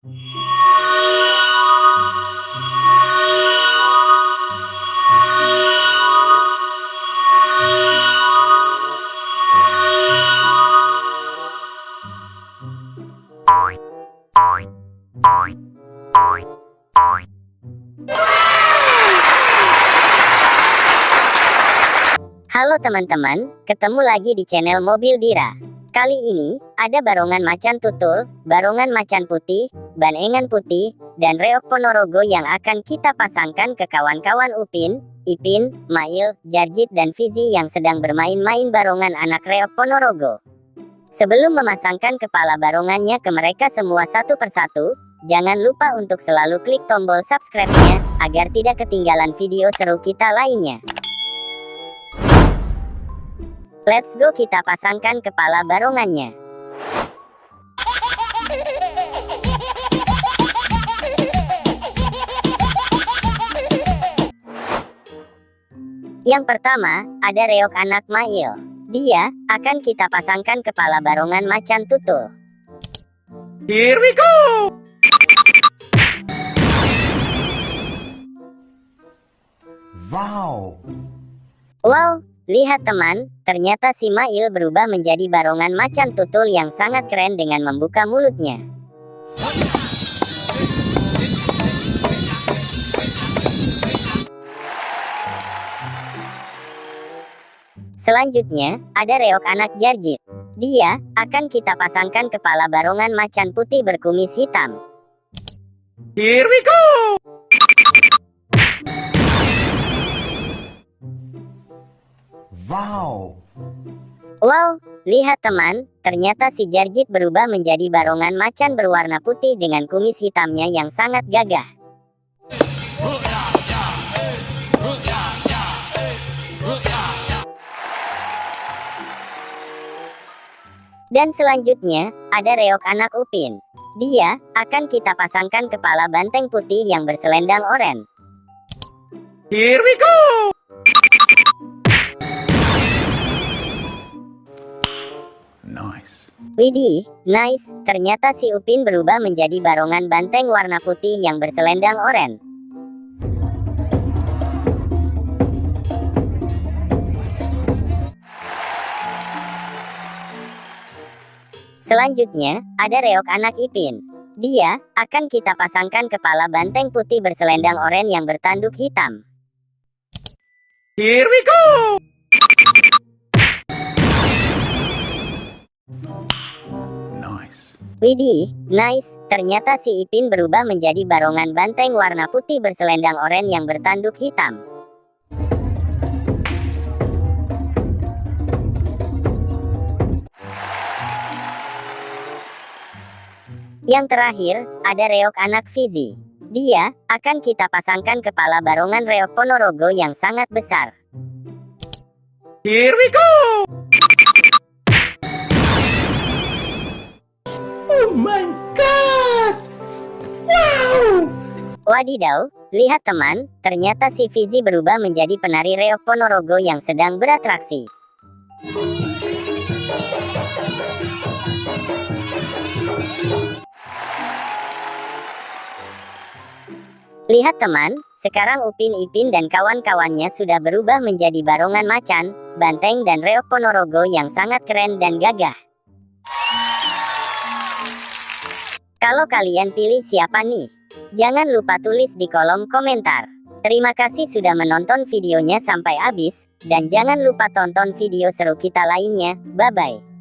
Halo teman-teman, ketemu lagi di channel Mobil Dira. Kali ini, ada barongan macan tutul, barongan macan putih, banengan putih, dan reok Ponorogo yang akan kita pasangkan ke kawan-kawan Upin, Ipin, Mail, Jarjit dan Fizi yang sedang bermain-main barongan anak reok Ponorogo. Sebelum memasangkan kepala barongannya ke mereka semua satu persatu, jangan lupa untuk selalu klik tombol subscribe-nya, agar tidak ketinggalan video seru kita lainnya. Let's go, kita pasangkan kepala barongannya. Yang pertama, ada reok anak Mail. Dia akan kita pasangkan kepala barongan macan tutul. Here we go! Wow! Wow, lihat teman, ternyata si Mail berubah menjadi barongan macan tutul yang sangat keren dengan membuka mulutnya. Selanjutnya, ada reok anak Jarjit. Dia akan kita pasangkan kepala barongan macan putih berkumis hitam. Here we go! Wow! Wow, lihat teman, ternyata si Jarjit berubah menjadi barongan macan berwarna putih dengan kumis hitamnya yang sangat gagah. Dan selanjutnya, ada reok anak Upin. Dia akan kita pasangkan kepala banteng putih yang berselendang oranye. Here we go! Nice. Widih, nice, ternyata si Upin berubah menjadi barongan banteng warna putih yang berselendang oranye. Selanjutnya, ada reok anak Ipin. Dia akan kita pasangkan kepala banteng putih berselendang oranye yang bertanduk hitam. Here we go! Nice. Widih, nice, ternyata si Ipin berubah menjadi barongan banteng warna putih berselendang oranye yang bertanduk hitam. Yang terakhir, ada reok anak Fizi. Dia akan kita pasangkan kepala barongan reok Ponorogo yang sangat besar. Here we go! Oh my god! Wow! Wadidaw, lihat teman, ternyata si Fizi berubah menjadi penari reok Ponorogo yang sedang beratraksi. Lihat teman, sekarang Upin Ipin dan kawan-kawannya sudah berubah menjadi barongan macan, banteng dan reok Ponorogo yang sangat keren dan gagah. Kalau kalian pilih siapa nih? Jangan lupa tulis di kolom komentar. Terima kasih sudah menonton videonya sampai habis, dan jangan lupa tonton video seru kita lainnya. Bye-bye.